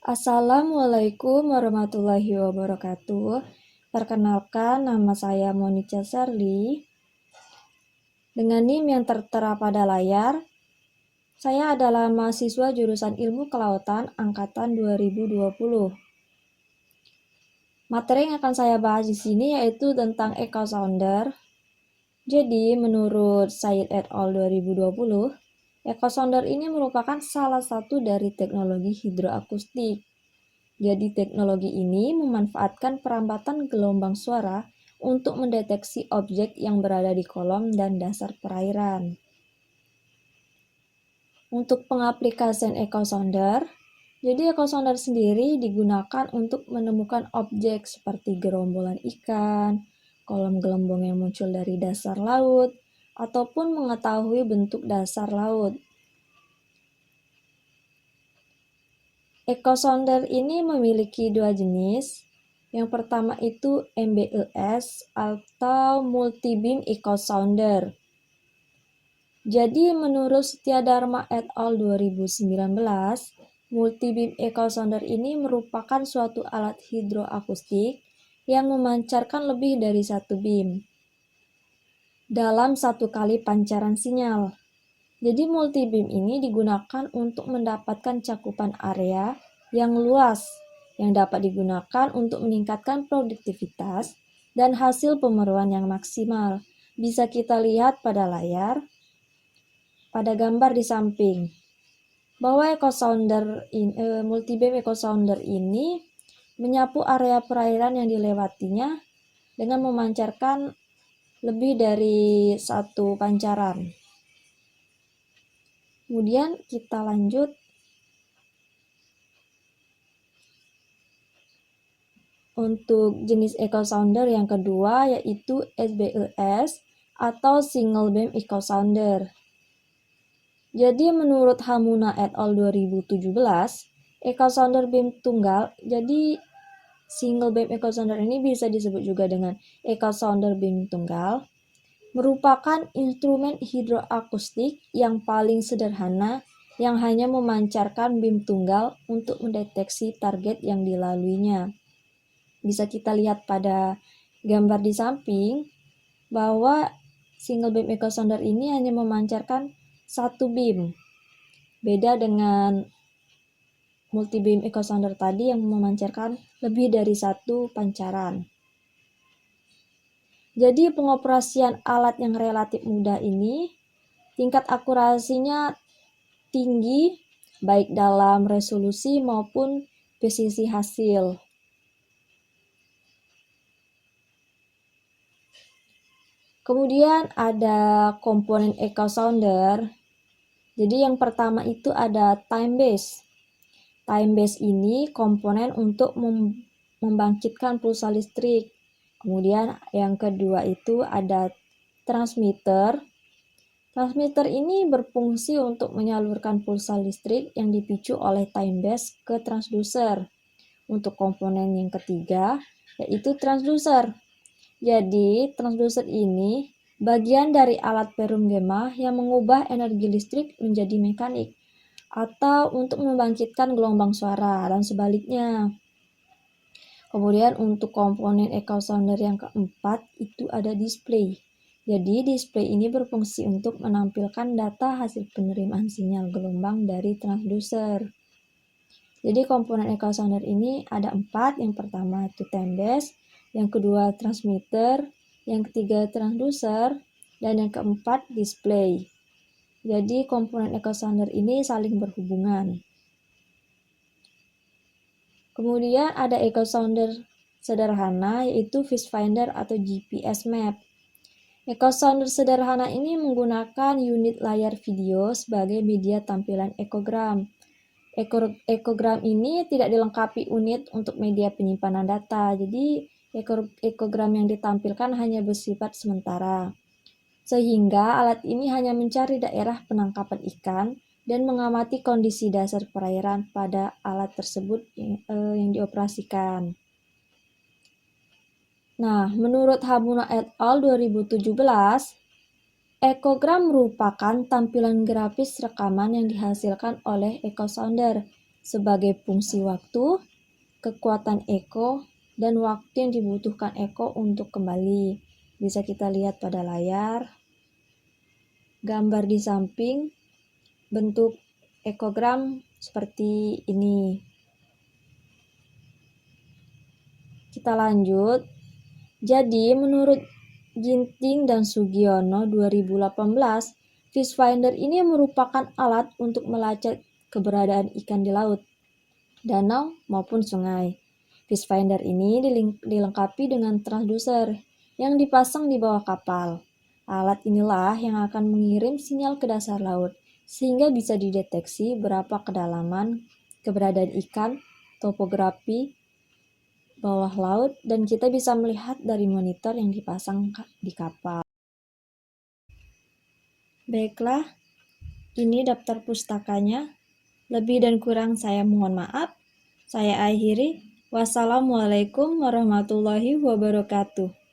Assalamualaikum warahmatullahi wabarakatuh. Perkenalkan, nama saya Monica Sherly. Dengan NIM yang tertera pada layar, saya adalah mahasiswa jurusan Ilmu Kelautan angkatan 2020. Materi yang akan saya bahas di sini yaitu tentang echo sounder. Jadi, menurut Said et al. 2020, echo sounder ini merupakan salah satu dari teknologi hidroakustik. Jadi teknologi ini memanfaatkan perambatan gelombang suara untuk mendeteksi objek yang berada di kolom dan dasar perairan. Untuk pengaplikasian echo sounder, jadi echo sounder sendiri digunakan untuk menemukan objek seperti gerombolan ikan, kolom gelembung yang muncul dari dasar laut, ataupun mengetahui bentuk dasar laut. Echo sounder ini memiliki dua jenis. Yang pertama itu MBES atau Multi Beam Echo Sounder. Jadi menurut Setyadharma et al. 2019, Multi Beam Echo Sounder ini merupakan suatu alat hidroakustik yang memancarkan lebih dari satu beam dalam satu kali pancaran sinyal. Jadi multi beam ini digunakan untuk mendapatkan cakupan area yang luas yang dapat digunakan untuk meningkatkan produktivitas dan hasil pemeruan yang maksimal. Bisa kita lihat pada layar, pada gambar di samping, bahwa multi beam echo sounder ini menyapu area perairan yang dilewatinya dengan memancarkan lebih dari satu pancaran. Kemudian kita lanjut untuk jenis echo sounder yang kedua, yaitu SBES atau Single Beam Echo Sounder. Jadi menurut Hamuna et al. 2017, echo sounder beam tunggal, jadi Single Beam Echo Sounder ini bisa disebut juga dengan echo sounder beam tunggal, merupakan instrumen hidroakustik yang paling sederhana yang hanya memancarkan beam tunggal untuk mendeteksi target yang dilaluinya. Bisa kita lihat pada gambar di samping bahwa single beam echo sounder ini hanya memancarkan satu beam. Beda dengan multi beam echo sounder tadi yang memancarkan lebih dari satu pancaran. Jadi pengoperasian alat yang relatif mudah ini tingkat akurasinya tinggi baik dalam resolusi maupun presisi hasil. Kemudian ada komponen echo sounder. Jadi yang pertama itu ada time base. Time base ini komponen untuk membangkitkan pulsa listrik. Kemudian yang kedua itu ada transmitter. Transmitter ini berfungsi untuk menyalurkan pulsa listrik yang dipicu oleh time base ke transducer. Untuk komponen yang ketiga yaitu transducer. Jadi transducer ini bagian dari alat perunggemah yang mengubah energi listrik menjadi mekanik atau untuk membangkitkan gelombang suara dan sebaliknya. Kemudian untuk komponen echo sounder yang keempat itu ada display. Jadi display ini berfungsi untuk menampilkan data hasil penerimaan sinyal gelombang dari transducer. Jadi komponen echo sounder ini ada 4. Yang pertama itu time base, yang kedua transmitter, yang ketiga transducer, dan yang keempat display. Jadi komponen echo sounder ini saling berhubungan. Kemudian ada echo sounder sederhana yaitu Fish Finder atau GPS Map. Echo sounder sederhana ini menggunakan unit layar video sebagai media tampilan ekogram. Ekogram ini tidak dilengkapi unit untuk media penyimpanan data. Jadi ekogram yang ditampilkan hanya bersifat sementara. Sehingga alat ini hanya mencari daerah penangkapan ikan dan mengamati kondisi dasar perairan pada alat tersebut yang dioperasikan. Nah, menurut Hamuna et al. 2017, ekogram merupakan tampilan grafis rekaman yang dihasilkan oleh echo sounder sebagai fungsi waktu, kekuatan Eko, dan waktu yang dibutuhkan Eko untuk kembali. Bisa kita lihat pada layar. Gambar di samping bentuk ekogram seperti ini. Kita lanjut. Jadi menurut Ginting dan Sugiono 2018, Fish Finder ini merupakan alat untuk melacak keberadaan ikan di laut, danau maupun sungai. Fish Finder ini dilengkapi dengan transducer yang dipasang di bawah kapal. Alat inilah yang akan mengirim sinyal ke dasar laut, sehingga bisa dideteksi berapa kedalaman keberadaan ikan, topografi bawah laut, dan kita bisa melihat dari monitor yang dipasang di kapal. Baiklah, ini daftar pustakanya. Lebih dan kurang saya mohon maaf. Saya akhiri. Wassalamualaikum warahmatullahi wabarakatuh.